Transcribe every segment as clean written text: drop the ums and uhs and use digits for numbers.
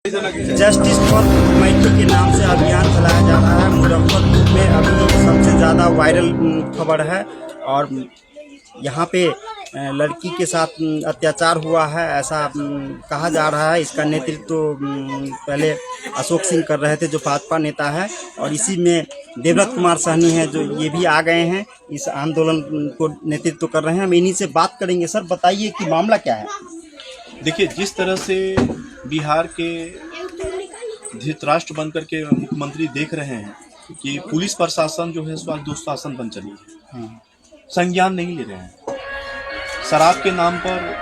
Justice for Matthew के नाम से अभियान चलाया जा रहा है। मुजफ्फरपुर में अभी सबसे ज़्यादा वायरल खबर है और यहाँ पे लड़की के साथ अत्याचार हुआ है, ऐसा कहा जा रहा है। इसका नेतृत्व तो पहले अशोक सिंह कर रहे थे जो भाजपा नेता है, और इसी में देवव्रत कुमार सहनी है जो ये भी आ गए हैं, इस आंदोलन को नेतृत्व कर रहे हैं। हम इन्हीं से बात करेंगे। सर बताइए कि मामला क्या है। देखिए, जिस तरह से बिहार के धृतराष्ट्र बनकर के मुख्यमंत्री देख रहे हैं कि पुलिस प्रशासन जो है सो दुशासन बन चली है, संज्ञान नहीं ले रहे हैं। शराब के नाम पर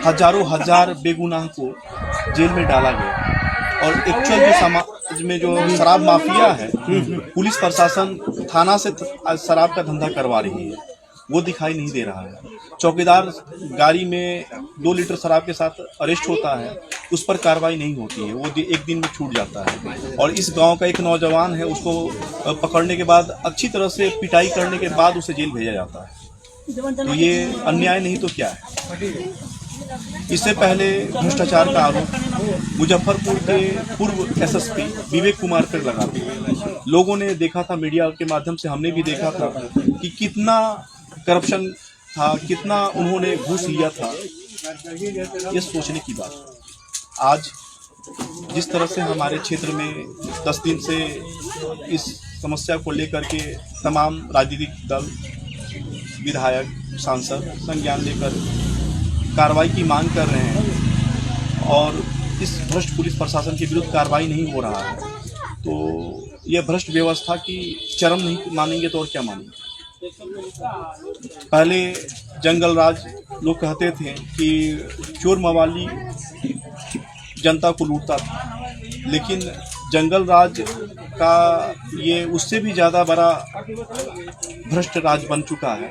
हजारों हजार बेगुनाह को जेल में डाला गया, और एक्चुअल जो समाज में जो शराब माफिया है, पुलिस प्रशासन थाना से शराब का धंधा करवा रही है, वो दिखाई नहीं दे रहा है। चौकीदार गाड़ी में 2 लीटर शराब के साथ अरेस्ट होता है, उस पर कार्रवाई नहीं होती है, वो एक दिन में छूट जाता है। और इस गांव का एक नौजवान है, उसको पकड़ने के बाद अच्छी तरह से पिटाई करने के बाद उसे जेल भेजा जाता है। तो ये अन्याय नहीं तो क्या है। इससे पहले भ्रष्टाचार का आरोप मुजफ्फरपुर के पूर्व एसएसपी विवेक कुमार पर लगा था। लोगों ने देखा था, मीडिया के माध्यम से हमने भी देखा था कि कितना करप्शन था, कितना उन्होंने घूस लिया था। ये सोचने की बात। आज जिस तरह से हमारे क्षेत्र में 10 दिन से इस समस्या को लेकर के तमाम राजनीतिक दल, विधायक, सांसद संज्ञान लेकर कार्रवाई की मांग कर रहे हैं, और इस भ्रष्ट पुलिस प्रशासन के विरुद्ध कार्रवाई नहीं हो रहा है, तो यह भ्रष्ट व्यवस्था की चरम नहीं मानेंगे तो और क्या मानेंगे। पहले जंगल राज लोग कहते थे कि चोर मवाली जनता को लूटता था, लेकिन जंगल राज का ये उससे भी ज़्यादा बड़ा भ्रष्ट राज बन चुका है,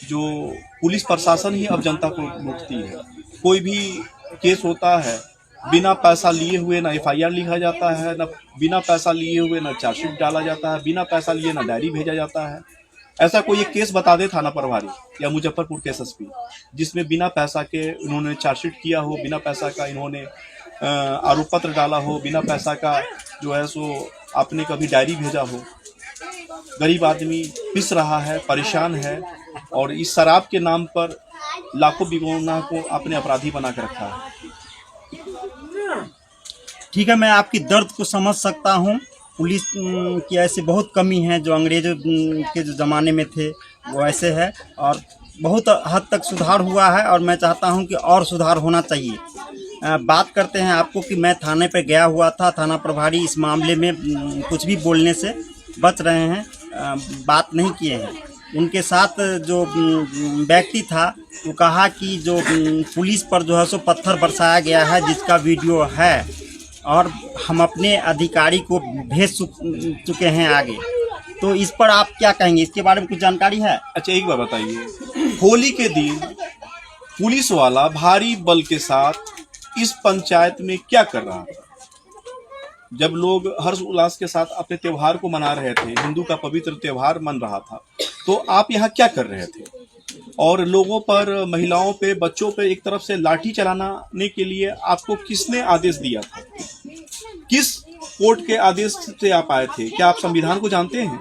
जो पुलिस प्रशासन ही अब जनता को लूटती है। कोई भी केस होता है, बिना पैसा लिए हुए ना एफआईआर लिखा जाता है, ना बिना पैसा लिए हुए ना चार्जशीट डाला जाता है, बिना पैसा लिए ना डायरी भेजा जाता है। ऐसा कोई एक केस बता दे थाना प्रभारी या मुजफ्फरपुर के एसएसपी, जिसमें बिना पैसा के इन्होंने चार्जशीट किया हो, बिना पैसा का इन्होंने आरोप पत्र डाला हो, बिना पैसा का जो है सो आपने कभी डायरी भेजा हो। गरीब आदमी पिस रहा है, परेशान है, और इस शराब के नाम पर लाखों बेगुनाह को अपने अपराधी बना कर रखा है। ठीक है, मैं आपकी दर्द को समझ सकता हूँ। पुलिस की ऐसे बहुत कमी है, जो अंग्रेजों के जो ज़माने में थे वो ऐसे है, और बहुत हद तक सुधार हुआ है, और मैं चाहता हूँ कि और सुधार होना चाहिए। बात करते हैं आपको कि मैं थाने पे गया हुआ था। थाना प्रभारी इस मामले में कुछ भी बोलने से बच रहे हैं, बात नहीं किए हैं। उनके साथ जो व्यक्ति था वो कहा कि जो पुलिस पर जो है सो पत्थर बरसाया गया है, जिसका वीडियो है, और हम अपने अधिकारी को भेज चुके हैं आगे। तो इस पर आप क्या कहेंगे, इसके बारे में कुछ जानकारी है? अच्छा, एक बात बताइए, होली के दिन पुलिस वाला भारी बल के साथ इस पंचायत में क्या कर रहा था? जब लोग हर्ष उल्लास के साथ अपने त्योहार को मना रहे थे, हिंदू का पवित्र त्योहार मन रहा था, तो आप यहाँ क्या कर रहे थे? और लोगों पर, महिलाओं पे, बच्चों पे एक तरफ से लाठी चलाने के लिए आपको किसने आदेश दिया था? किस कोर्ट के आदेश से आप आए थे? क्या आप संविधान को जानते हैं?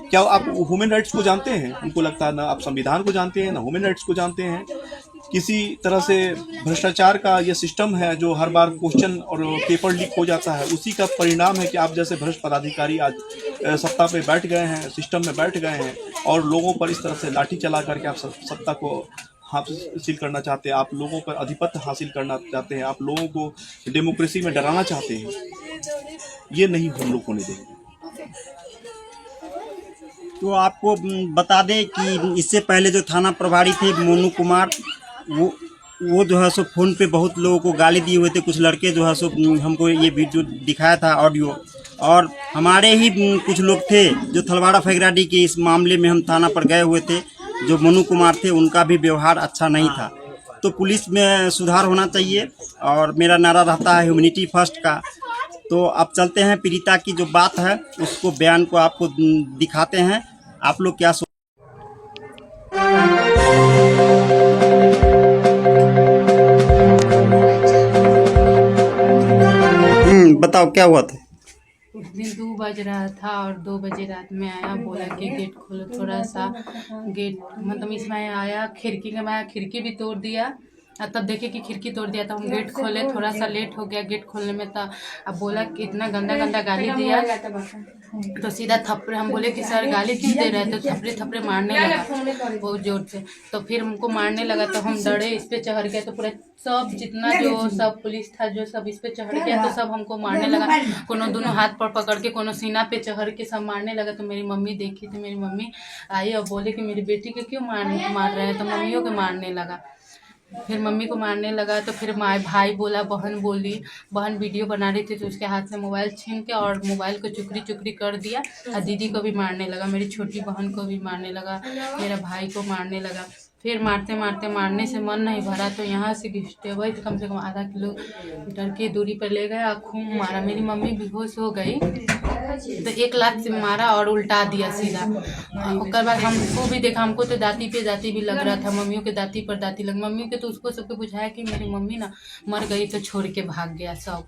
क्या आप ह्यूमन राइट्स को जानते हैं? उनको लगता है ना आप संविधान को जानते हैं, ना ह्यूमन राइट्स को जानते हैं। किसी तरह से भ्रष्टाचार का ये सिस्टम है जो हर बार क्वेश्चन और पेपर लीक हो जाता है। उसी का परिणाम है कि आप जैसे भ्रष्ट पदाधिकारी आज सत्ता पे बैठ गए हैं, सिस्टम में बैठ गए हैं, और लोगों पर इस तरह से लाठी चला करके आप सत्ता को हासिल करना चाहते हैं, आप लोगों पर अधिपत्य हासिल करना चाहते हैं, आप लोगों को डेमोक्रेसी में डराना चाहते हैं। ये नहीं हम लोग होने देंगे। तो आपको बता दें कि इससे पहले जो थाना प्रभारी थे मोनू कुमार, वो जो है सो फ़ोन पे बहुत लोगों को गाली दिए हुए थे। कुछ लड़के जो है सो हमको ये वीडियो दिखाया था, ऑडियो, और हमारे ही कुछ लोग थे जो थलवाड़ा फैगराडी के इस मामले में हम थाना पर गए हुए थे। जो मोनू कुमार थे उनका भी व्यवहार अच्छा नहीं था। तो पुलिस में सुधार होना चाहिए, और मेरा नारा रहता है ह्यूमैनिटी फर्स्ट का। तो अब चलते हैं, पीड़िता की जो बात है उसको, बयान को आपको दिखाते हैं। आप लोग क्या बताओ क्या हुआ था? उस दिन 2 बज रहा था और 2 बजे रात में आया, बोला कि गेट खोलो थोड़ा सा। गेट मतलब इसमें आया, खिड़की के मैं खिड़की भी तोड़ दिया। तब देखे कि खिड़की तोड़ दिया तो हम गेट खोले, थोड़ा सा लेट हो गया गेट खोलने में। तो अब बोला कि इतना गंदा गंदा गाली दिया, तो सीधा थप्पड़, हम बोले कि सर गाली क्यों दे रहे थे, थप्पड़े थप्पड़े मारने लगा बहुत जोर से। तो फिर हमको मारने लगा तो हम डरे, इस पे चढ़ गए। तो पूरा सब जितना जो सब पुलिस था जो सब इस पे चढ़ गया, तो सब हमको मारने लगा। कोनो दोनों हाथ पर पकड़ के, कोनो सीना पे चढ़ के सब मारने लगा। तो मेरी मम्मी देखी, तो मेरी मम्मी आई और बोले कि मेरी बेटी को क्यों मार रहे हैं, तो मम्मियों को मारने लगा। फिर मम्मी को मारने लगा तो फिर भाई बोला, बहन बोली, बहन वीडियो बना रही थी तो उसके हाथ से मोबाइल छीन के और मोबाइल को चुकरी चुकरी कर दिया। और दीदी को भी मारने लगा, मेरी छोटी बहन को भी मारने लगा, मेरा भाई को मारने लगा। फिर मारते मारते मारने से मन नहीं भरा तो यहाँ से घिसते हुए कम से कम आधा किलोमीटर की दूरी पर ले गया, खूब मारा। मेरी मम्मी बेहोश हो गई तो 1 लाख से मारा और उल्टा दिया सीधा। उसके बाद हमको भी देखा, हमको तो दाती पे दाती भी लग रहा था, मम्मियों के दाती पर दाती लग। मम्मी के तो उसको सबको बुझाया कि मेरी मम्मी ना मर गई तो छोड़ के भाग गया सब।